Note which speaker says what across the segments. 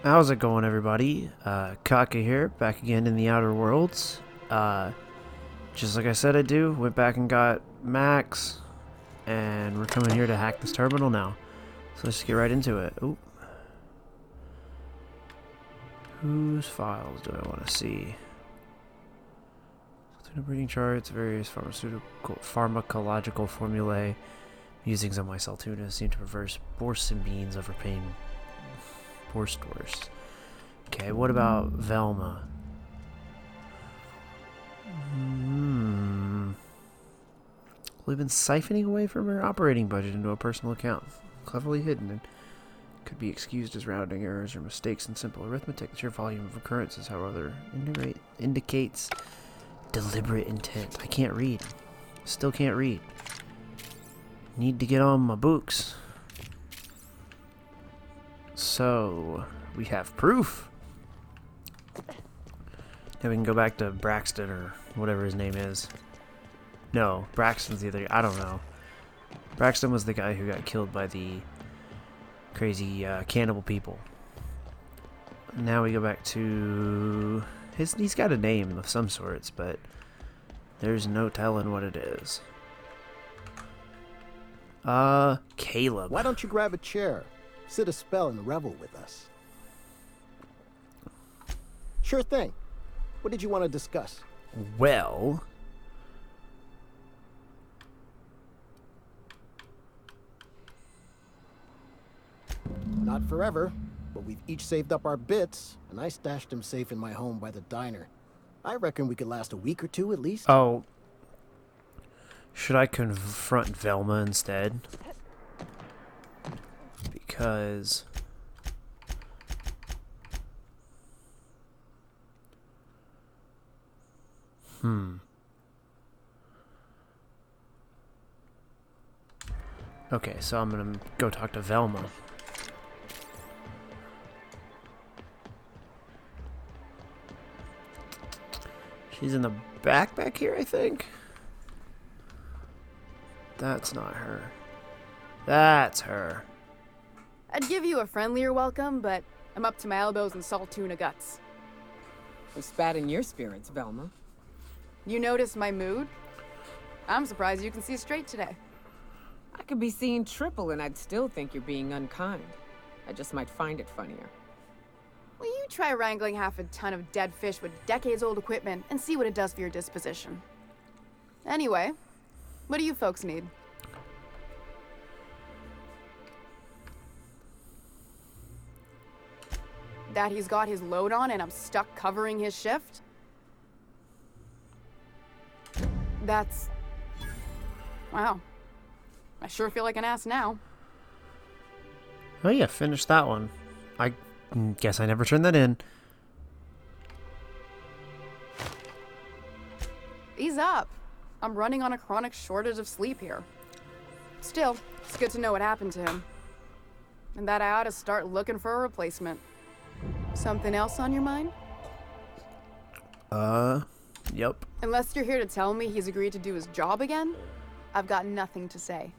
Speaker 1: How's it going, everybody? Kaka here, back again in the Outer Worlds. Just like I said I'd do, went back and got Max, and we're coming here to hack this terminal now. So let's get right into it. Oop. Whose files do I want to see? Breeding charts, various pharmacological formulae. Musings on my Saltuna seem to reverse Bourse and beans overpaying Borstorst. Okay, what about Velma? We've been siphoning away from her operating budget into a personal account. Cleverly hidden and could be excused as rounding errors or mistakes in simple arithmetic. The sheer volume of occurrences, however, indicates deliberate intent. I can't read. Still can't read. Need to get on my books. So, we have proof. Now we can go back to Braxton or whatever his name is. No, Braxton's the other. I don't know. Braxton was the guy who got killed by the crazy cannibal people. Now we go back to he's got a name of some sorts, but there's no telling what it is. Caleb.
Speaker 2: Why don't you grab a chair, sit a spell, and revel with us? Sure thing. What did you want to discuss?
Speaker 1: Well,
Speaker 2: not forever, but we've each saved up our bits, and I stashed them safe in my home by the diner. I reckon we could last a week or two at least.
Speaker 1: oh, should I confront Velma instead? Because okay, so I'm gonna go talk to Velma. She's in the back here, I think. That's not her. That's her.
Speaker 3: I'd give you a friendlier welcome, but I'm up to my elbows in salt tuna guts.
Speaker 4: We spat in your spirits, Velma.
Speaker 3: You notice my mood? I'm surprised you can see straight today.
Speaker 4: I could be seeing triple and I'd still think you're being unkind. I just might find it funnier.
Speaker 3: Will you try wrangling half a ton of dead fish with decades-old equipment and see what it does for your disposition? Anyway, what do you folks need? That he's got his load on and I'm stuck covering his shift? That's... wow. I sure feel like an ass now.
Speaker 1: Oh yeah, finished that one. I guess I never turned that in.
Speaker 3: Ease up. I'm running on a chronic shortage of sleep here. Still, it's good to know what happened to him. And that I ought to start looking for a replacement. Something else on your mind?
Speaker 1: Yep.
Speaker 3: Unless you're here to tell me he's agreed to do his job again, I've got nothing to say.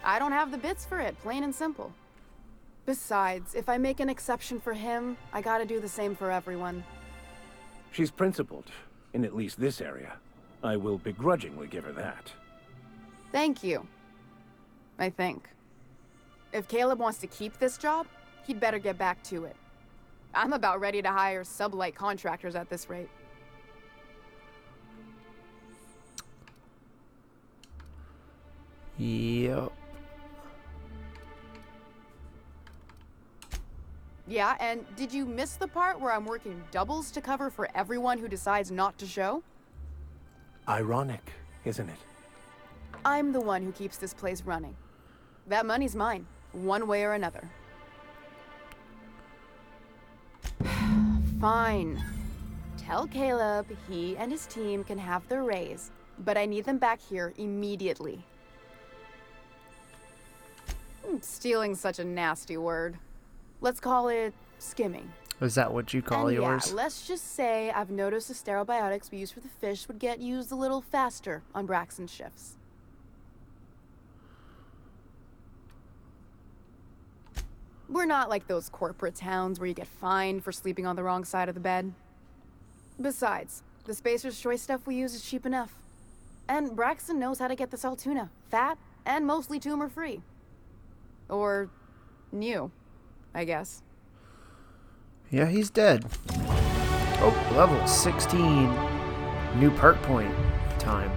Speaker 3: I don't have the bits for it, plain and simple. Besides, if I make an exception for him, I gotta do the same for everyone.
Speaker 5: She's principled, in at least this area. I will begrudgingly give her that.
Speaker 3: Thank you. I think. If Caleb wants to keep this job, he'd better get back to it. I'm about ready to hire sublight contractors at this rate.
Speaker 1: Yep.
Speaker 3: Yeah, and did you miss the part where I'm working doubles to cover for everyone who decides not to show?
Speaker 5: Ironic, isn't it?
Speaker 3: I'm the one who keeps this place running. That money's mine, one way or another. Fine. Tell Caleb he and his team can have their raise, but I need them back here immediately. Stealing's such a nasty word. Let's call it skimming.
Speaker 1: Is that what you call
Speaker 3: And
Speaker 1: yours?
Speaker 3: yeah, let's just say I've noticed the sterile biotics we use for the fish would get used a little faster on Braxton's shifts. We're not like those corporate towns where you get fined for sleeping on the wrong side of the bed. Besides, the Spacer's Choice stuff we use is cheap enough. And Braxton knows how to get this Altoona, fat and mostly tumor-free. Or new, I guess.
Speaker 1: Yeah, he's dead. Oh, level 16. New perk point time.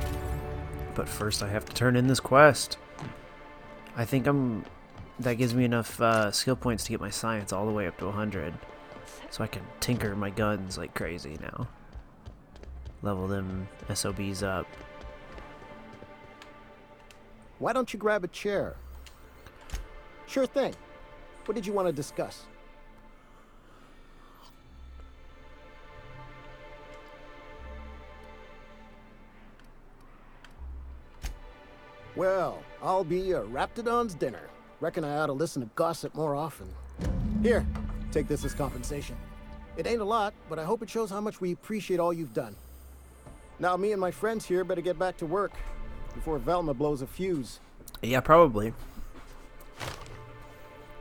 Speaker 1: But first I have to turn in this quest. I think that gives me enough skill points to get my science all the way up to 100. So I can tinker my guns like crazy now. Level them SOBs up.
Speaker 2: Why don't you grab a chair? Sure thing. What did you want to discuss? Well, I'll be a Raptidon's dinner. Reckon I ought to listen to gossip more often. Here, take this as compensation. It ain't a lot, but I hope it shows how much we appreciate all you've done. Now me and my friends here better get back to work before Velma blows a fuse.
Speaker 1: Yeah, probably.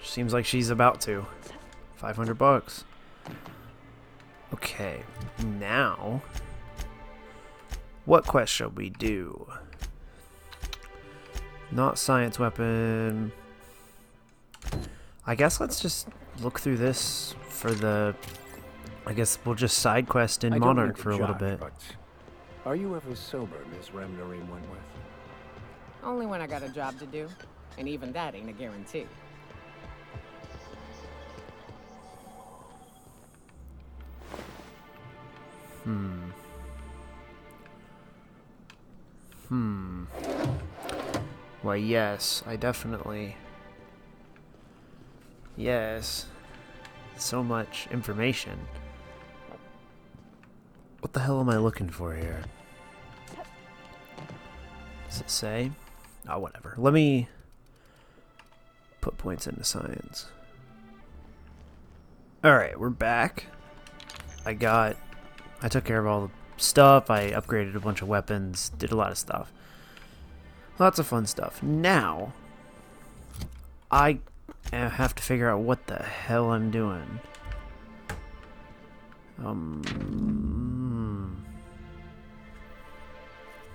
Speaker 1: Seems like she's about to. $500. Okay, now what quest shall we do? Not science weapon. I guess let's just look through this for the... I guess we'll just side quest in
Speaker 5: I don't mean
Speaker 1: Monarch
Speaker 5: to
Speaker 1: for a little
Speaker 5: judge,
Speaker 1: bit.
Speaker 5: But are you ever sober, Miss Remnary Wentworth?
Speaker 4: Only when I got a job to do. And even that ain't a guarantee.
Speaker 1: Why, yes, I definitely... Yes. So much information. What the hell am I looking for here? Does it say? Oh, whatever. Let me put points into science. Alright, we're back. I took care of all the stuff. I upgraded a bunch of weapons. Did a lot of stuff. Lots of fun stuff. Now, I have to figure out what the hell I'm doing.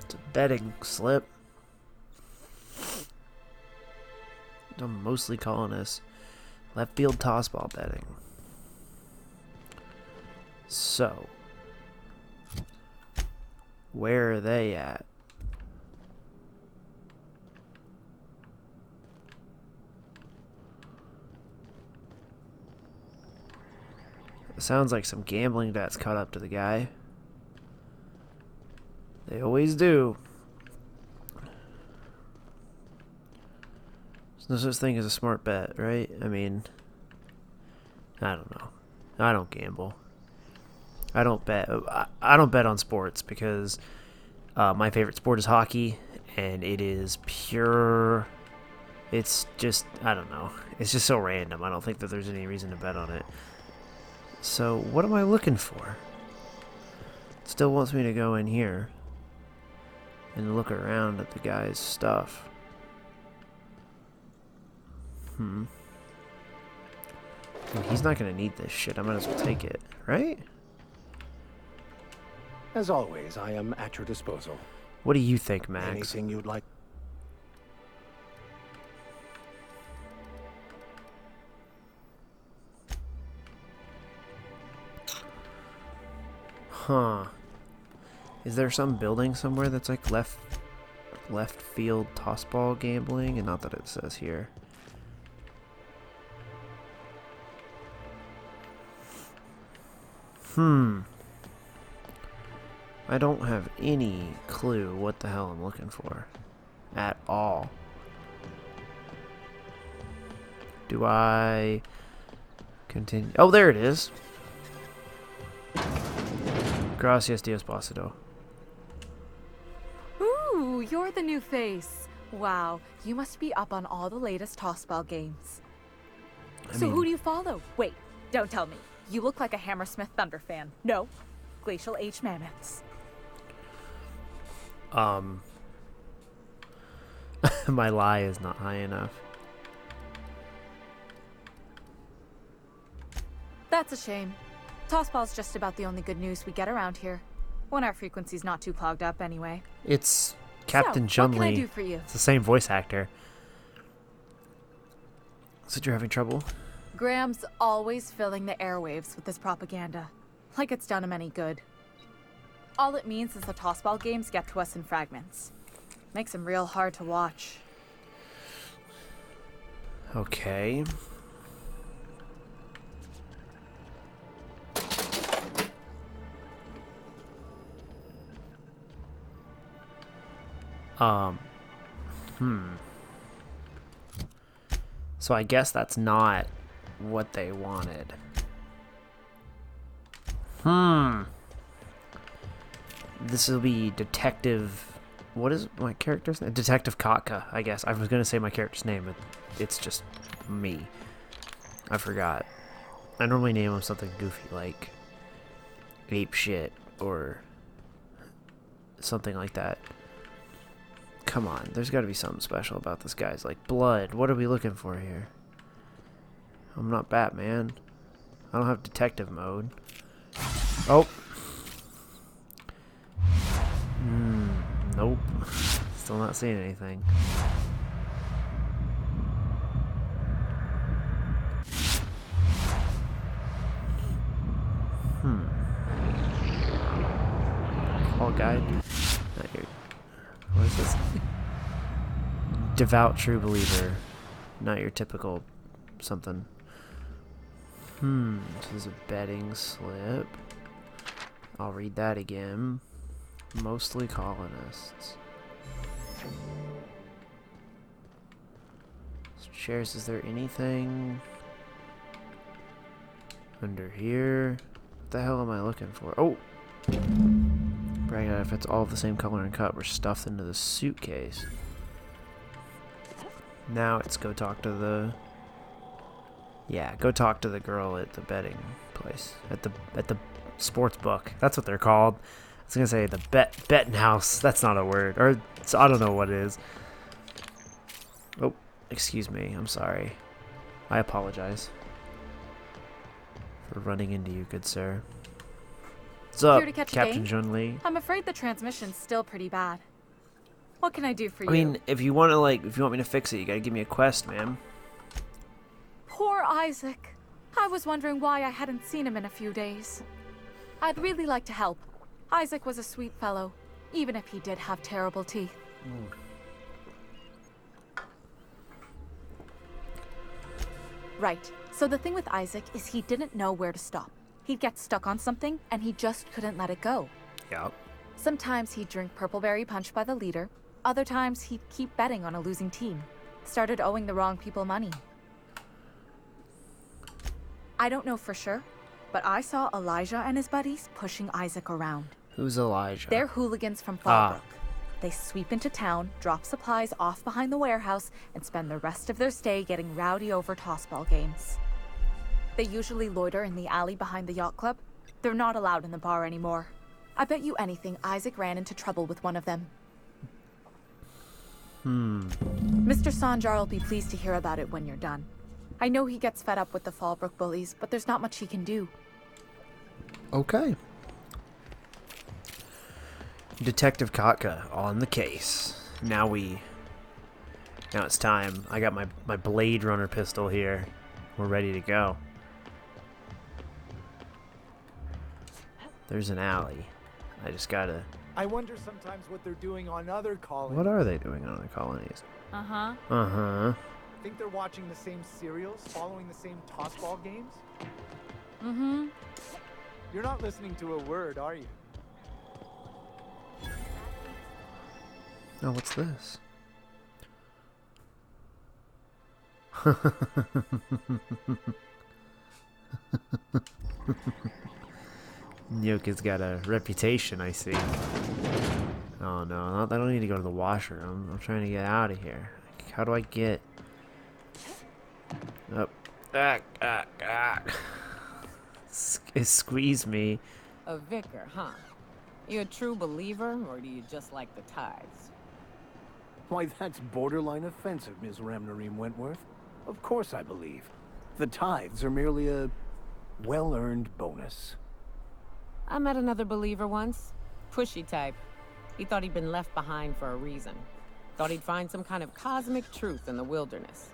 Speaker 1: It's a betting slip. I'm mostly calling this left field tossball betting. So, where are they at? It sounds like some gambling debts caught up to the guy. They always do. There's no such thing as a smart bet, right? I mean, I don't know. I don't gamble. I don't bet. I don't bet on sports because my favorite sport is hockey, and it is pure. It's just, I don't know. It's just so random. I don't think that there's any reason to bet on it. So, what am I looking for? It still wants me to go in here and look around at the guy's stuff. And he's not going to need this shit. I might as well take it, right?
Speaker 5: As always, I am at your disposal.
Speaker 1: What do you think, Max?
Speaker 5: Anything you'd like?
Speaker 1: Huh. Is there some building somewhere that's like left field tossball gambling? And not that it says here. I don't have any clue what the hell I'm looking for. At all. Do I continue? Oh, there it is. Gracias, Dios Placido.
Speaker 6: Ooh, you're the new face. Wow, you must be up on all the latest tossball games.
Speaker 1: I
Speaker 6: So
Speaker 1: mean,
Speaker 6: who do you follow? Wait, don't tell me. You look like a Hammersmith Thunder fan. No, Glacial Age Mammoths.
Speaker 1: My lie is not high enough.
Speaker 6: That's a shame. Tossball's just about the only good news we get around here. When our frequency's not too clogged up, anyway.
Speaker 1: It's Captain
Speaker 6: So, what can I
Speaker 1: Chun-Li.
Speaker 6: do for you?
Speaker 1: It's the same voice actor. So you're having trouble?
Speaker 6: Graham's always filling the airwaves with this propaganda. Like it's done him any good. All it means is the tossball games get to us in fragments. Makes them real hard to watch.
Speaker 1: Okay. So I guess that's not what they wanted. This will be Detective... What is my character's name? Detective Kotka, I guess. I was going to say my character's name, but it's just me. I forgot. I normally name him something goofy like Ape Shit or something like that. Come on, there's got to be something special about this guy's like blood. What are we looking for here? I'm not Batman. I don't have detective mode. Oh. Nope. Still not seeing anything. Call guide. Not your... What is this? Devout true believer. Not your typical something. This is a betting slip. I'll read that again. Mostly colonists. Shares, is there anything under here? What the hell am I looking for? Oh! Bragging outfits all of the same color and cut were stuffed into the suitcase. Now it's go talk to the... Yeah, go talk to the girl at the betting place. At the sports book. That's what they're called. I was gonna say the betting house. That's not a word. Or I don't know what it is. Oh, excuse me. I'm sorry. I apologize for running into you, good sir. What's up,
Speaker 6: Here to catch a
Speaker 1: Captain
Speaker 6: game?
Speaker 1: Chun-Li?
Speaker 6: I'm afraid the transmission's still pretty bad. What can I do for you?
Speaker 1: I mean, if you want me to fix it, you gotta give me a quest, man.
Speaker 6: Poor Isaac. I was wondering why I hadn't seen him in a few days. I'd really like to help. Isaac was a sweet fellow, even if he did have terrible teeth. Right. So the thing with Isaac is he didn't know where to stop. He'd get stuck on something, and he just couldn't let it go.
Speaker 1: Yep.
Speaker 6: Sometimes he'd drink Purpleberry Punch by the liter. Other times he'd keep betting on a losing team. Started owing the wrong people money. I don't know for sure, but I saw Elijah and his buddies pushing Isaac around.
Speaker 1: Who's Elijah?
Speaker 6: They're hooligans from Fallbrook. They sweep into town, drop supplies off behind the warehouse, and spend the rest of their stay getting rowdy over tossball games. They usually loiter in the alley behind the yacht club. They're not allowed in the bar anymore. I bet you anything Isaac ran into trouble with one of them. Mr. Sanjar will be pleased to hear about it when you're done. I know he gets fed up with the Fallbrook bullies, but there's not much he can do.
Speaker 1: Okay. Detective Kotka on the case. Now it's time. I got my Blade Runner pistol here. We're ready to go. There's an alley. I just gotta...
Speaker 7: I wonder sometimes what they're doing on other colonies.
Speaker 1: What are they doing on other colonies?
Speaker 6: Uh-huh.
Speaker 1: Uh-huh.
Speaker 7: Think they're watching the same serials, following the same tossball games?
Speaker 6: Mm-hmm.
Speaker 7: You're not listening to a word, are you?
Speaker 1: Oh, what's this? Nyoka's got a reputation, I see. Oh no, I don't need to go to the washroom. I'm trying to get out of here. How do I get up? Squeeze me.
Speaker 4: A vicar, huh? You a true believer, or do you just like the tithes?
Speaker 5: Why, that's borderline offensive, Ms. Ramnareem Wentworth. Of course I believe. The tithes are merely a well-earned bonus.
Speaker 4: I met another believer once. Pushy type. He thought he'd been left behind for a reason. Thought he'd find some kind of cosmic truth in the wilderness.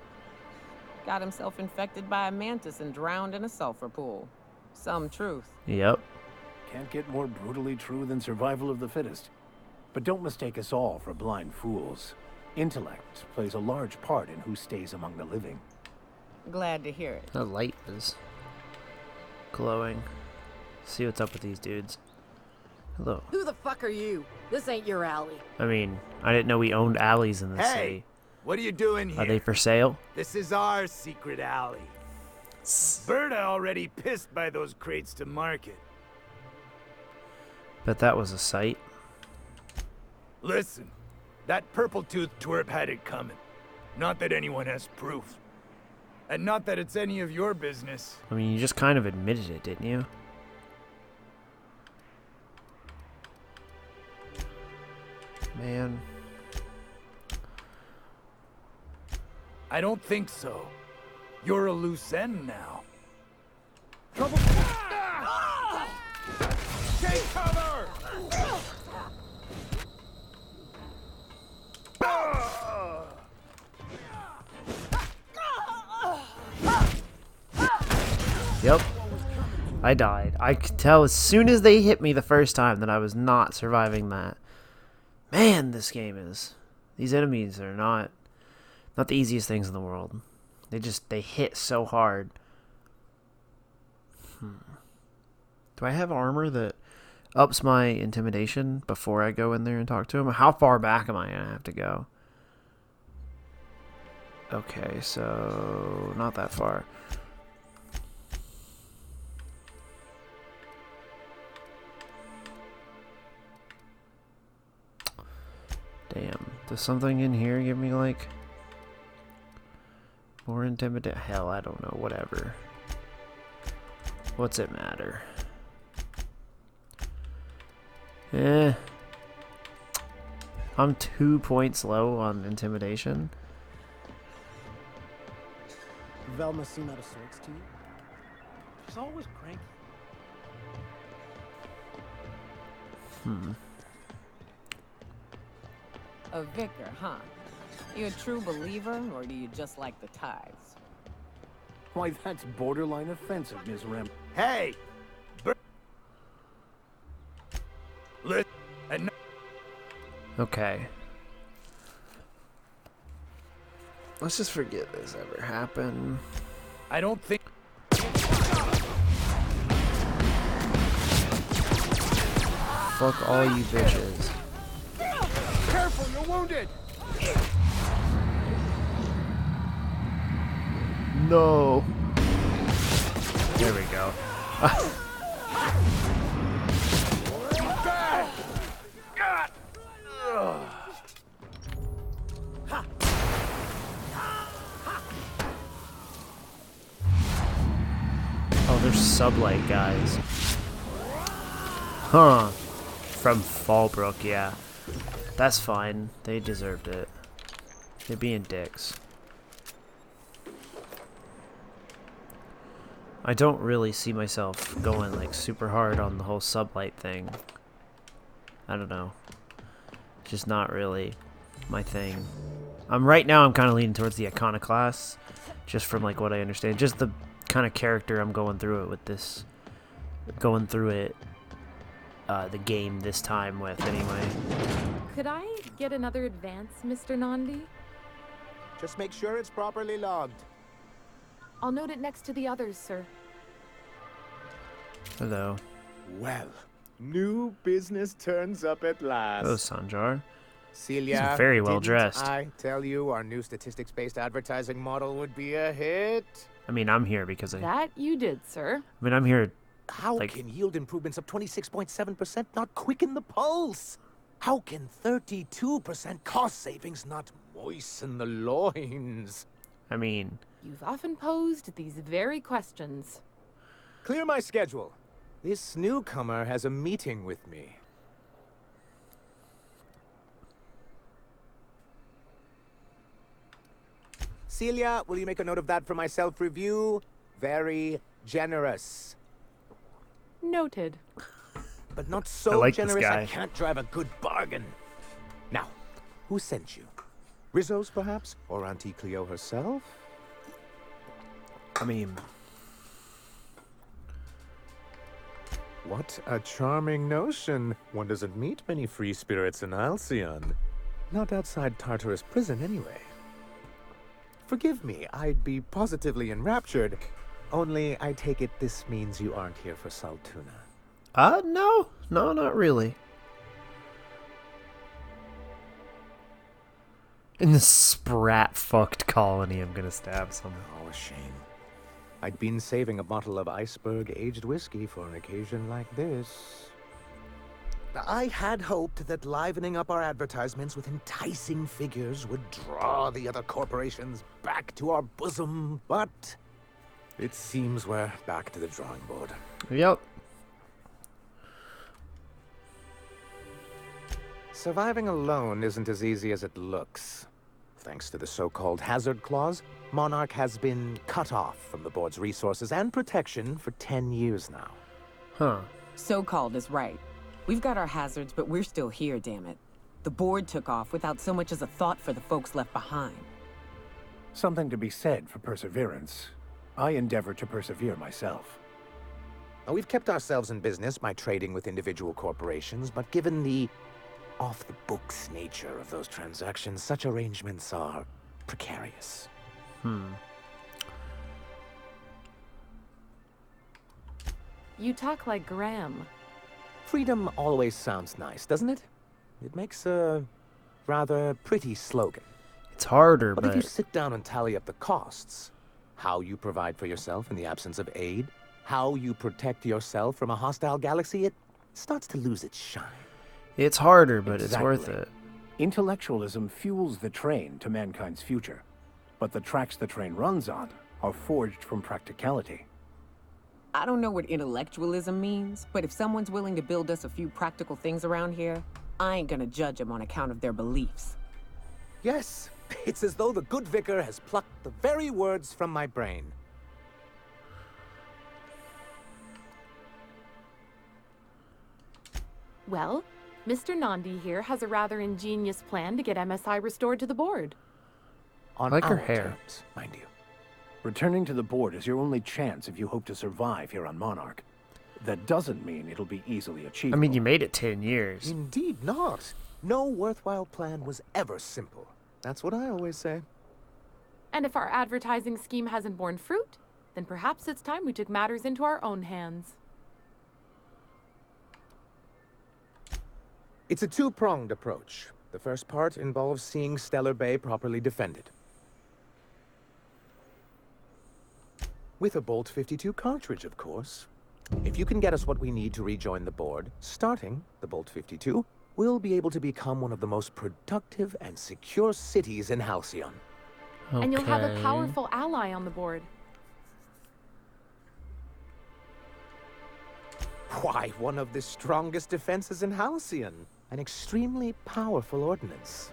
Speaker 4: Got himself infected by a mantis and drowned in a sulfur pool. Some truth.
Speaker 1: Yep.
Speaker 5: Can't get more brutally true than survival of the fittest. But don't mistake us all for blind fools. Intellect plays a large part in who stays among the living.
Speaker 4: Glad to hear it.
Speaker 1: The light is glowing. See what's up with these dudes. Hello.
Speaker 8: Who the fuck are you? This ain't your alley.
Speaker 1: I mean, I didn't know we owned alleys in the city.
Speaker 9: What are you doing here?
Speaker 1: Are they for sale?
Speaker 9: This is our secret alley. Berta already pissed by those crates to market.
Speaker 1: Bet that was a sight.
Speaker 9: Listen, that purple-toothed twerp had it coming. Not that anyone has proof. And not that it's any of your business.
Speaker 1: I mean, you just kind of admitted it, didn't you? Man.
Speaker 9: I don't think so. You're a loose end now. Trouble. Take cover!
Speaker 1: Yep. I died. I could tell as soon as they hit me the first time that I was not surviving that. Man, this game is... These enemies are not the easiest things in the world. They hit so hard. Do I have armor that ups my intimidation before I go in there and talk to him? How far back am I gonna have to go? Okay, so not that far. Damn. Does something in here give me, like, more intimidate? Hell, I don't know. Whatever. What's it matter? I'm 2 points low on intimidation.
Speaker 2: Velma seem out of sorts to you?
Speaker 5: She's always cranky.
Speaker 4: A vicar, huh? You a true believer, or do you just like the tithes?
Speaker 5: Why, that's borderline offensive, Ms. Ram.
Speaker 9: Hey! Listen, and
Speaker 1: Okay. Let's just forget this ever happened.
Speaker 9: I don't think...
Speaker 1: Fuck all you bitches.
Speaker 9: Careful, you're wounded!
Speaker 1: No. There we go. Oh, there's sublight guys. Huh. From Fallbrook, yeah. That's fine. They deserved it. They're being dicks. I don't really see myself going like super hard on the whole sublight thing. I don't know. Just not really my thing. Right now I'm kind of leaning towards the iconoclast, just from like what I understand. Just the kind of character I'm going through it with this. Going through it, the game this time with anyway.
Speaker 10: Could I get another advance, Mr. Nandi?
Speaker 7: Just make sure it's properly logged.
Speaker 10: I'll note it next to the others, sir.
Speaker 1: Hello.
Speaker 7: Well, new business turns up at last.
Speaker 1: Hello, Sanjar.
Speaker 7: Celia,
Speaker 1: He's very well
Speaker 7: didn't
Speaker 1: dressed.
Speaker 7: I tell you our new statistics-based advertising model would be a hit?
Speaker 1: I mean, I'm here because
Speaker 10: That you did, sir.
Speaker 1: I mean, I'm here.
Speaker 7: How
Speaker 1: Like-
Speaker 7: can yield improvements of 26.7% not quicken the pulse? How can 32% cost savings not moisten the loins?
Speaker 1: I mean,
Speaker 10: You've often posed these very questions.
Speaker 7: Clear my schedule. This newcomer has a meeting with me. Celia, will you make a note of that for my self-review? Very generous.
Speaker 10: Noted.
Speaker 7: But not
Speaker 1: I
Speaker 7: so
Speaker 1: like this
Speaker 7: generous
Speaker 1: guy.
Speaker 7: I can't drive a good bargain. Now, who sent you? Rizzo's, perhaps? Or Auntie Cleo herself?
Speaker 1: I mean,
Speaker 7: What a charming notion. One doesn't meet many free spirits in Halcyon. Not outside Tartarus prison, anyway. Forgive me, I'd be positively enraptured. Only, I take it this means you aren't here for Saltuna.
Speaker 1: no, not really. In this sprat-fucked colony, I'm gonna stab someone.
Speaker 7: Oh, a shame. I'd been saving a bottle of iceberg-aged whiskey for an occasion like this. I had hoped that livening up our advertisements with enticing figures would draw the other corporations back to our bosom, but it seems we're back to the drawing board.
Speaker 1: Yep.
Speaker 7: Surviving alone isn't as easy as it looks. Thanks to the so-called hazard clause, Monarch has been cut off from the board's resources and protection for 10 years now.
Speaker 1: Huh.
Speaker 4: So-called is right. We've got our hazards, but we're still here, damn it. The board took off without so much as a thought for the folks left behind.
Speaker 5: Something to be said for perseverance. I endeavor to persevere myself.
Speaker 7: Now, we've kept ourselves in business by trading with individual corporations, but given the off-the-books nature of those transactions, such arrangements are precarious.
Speaker 10: You talk like Graham.
Speaker 7: Freedom always sounds nice, doesn't it? It makes a rather pretty slogan.
Speaker 1: It's harder,
Speaker 7: But if you
Speaker 1: but
Speaker 7: sit down and tally up the costs, how you provide for yourself in the absence of aid, how you protect yourself from a hostile galaxy, it starts to lose its shine.
Speaker 1: it's harder, but it's worth
Speaker 5: Exactly.
Speaker 1: it.
Speaker 5: Intellectualism fuels the train to mankind's future, but the tracks the train runs on are forged from practicality.
Speaker 4: I don't know what intellectualism means, but if someone's willing to build us a few practical things around here, I ain't gonna judge them on account of their beliefs.
Speaker 7: Yes, it's as though the good vicar has plucked the very words from my brain.
Speaker 10: Well, Mr. Nandi here has a rather ingenious plan to get MSI restored to the board.
Speaker 7: On
Speaker 1: I like her
Speaker 7: our
Speaker 1: hair.
Speaker 7: terms, mind you.
Speaker 5: Returning to the board is your only chance if you hope to survive here on Monarch. That doesn't mean it'll be easily
Speaker 1: I
Speaker 5: achievable.
Speaker 1: mean, you made it 10 years.
Speaker 7: Indeed not. No worthwhile plan was ever simple. That's what I always say.
Speaker 10: And if our advertising scheme hasn't borne fruit, then perhaps it's time we took matters into our own hands.
Speaker 7: It's a two-pronged approach. The first part involves seeing Stellar Bay properly defended. With a Bolt 52 cartridge, of course. If you can get us what we need to rejoin the board, starting the Bolt 52, we'll be able to become one of the most productive and secure cities in Halcyon.
Speaker 10: And you'll have a
Speaker 1: Okay.
Speaker 10: powerful ally on the board.
Speaker 7: Why, one of the strongest defenses in Halcyon. An extremely powerful ordnance.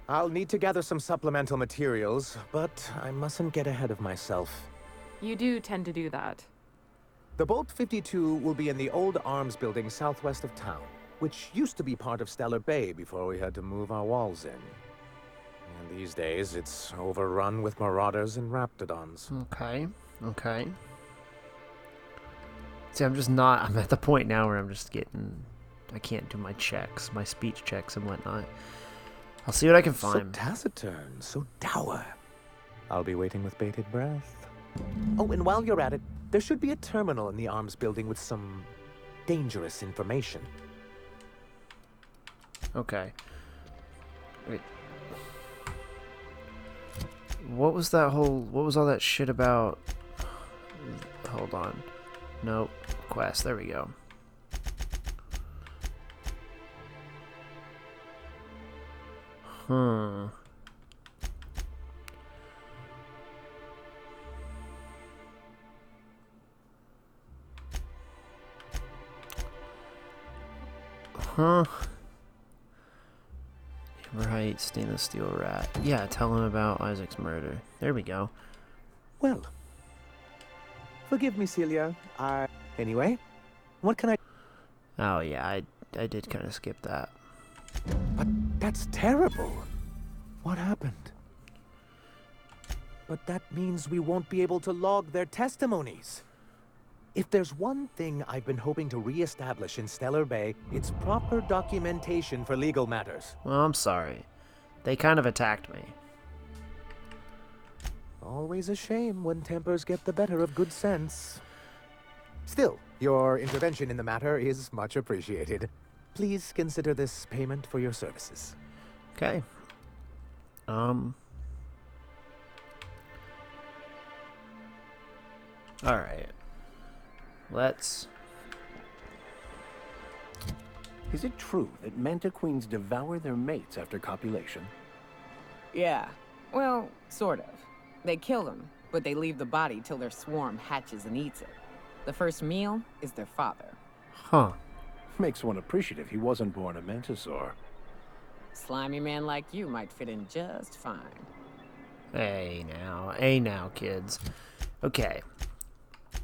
Speaker 7: I'll need to gather some supplemental materials, but I mustn't get ahead of myself.
Speaker 10: You do tend to do that.
Speaker 7: The Bolt 52 will be in the old arms building southwest of town, which used to be part of Stellar Bay before we had to move our walls in. And these days, it's overrun with marauders and raptidons.
Speaker 1: Okay. Okay. See, I'm at the point now where I'm just getting, I can't do my checks, my speech checks and whatnot. I'll see what I can
Speaker 7: So
Speaker 1: find.
Speaker 7: taciturn, so dour. I'll be waiting with bated breath. Oh, and while you're at it, there should be a terminal in the arms building with some dangerous information.
Speaker 1: Okay. Wait. What was all that shit about? Hold on. Nope. Quest. There we go. Hmm. Huh. Right, stainless steel rat. Yeah, tell him about Isaac's murder. There we go.
Speaker 7: Well, forgive me, Celia. Anyway, what can I...
Speaker 1: Oh yeah, I did kind of skip that.
Speaker 7: But that's terrible. What happened? But that means we won't be able to log their testimonies. If there's one thing I've been hoping to re-establish in Stellar Bay, it's proper documentation for legal matters.
Speaker 1: Well, I'm sorry. They kind of attacked me.
Speaker 7: Always a shame when tempers get the better of good sense. Still, your intervention in the matter is much appreciated. Please consider this payment for your services.
Speaker 1: Okay. Alright. Let's...
Speaker 5: Is it true that manta queens devour their mates after copulation?
Speaker 4: Yeah. Well, sort of. They kill them, but they leave the body till their swarm hatches and eats it. The first meal is their father.
Speaker 1: Huh.
Speaker 5: Makes one appreciative he wasn't born a mantisaur.
Speaker 4: Slimy man like you might fit in just fine.
Speaker 1: Hey now, kids. Okay.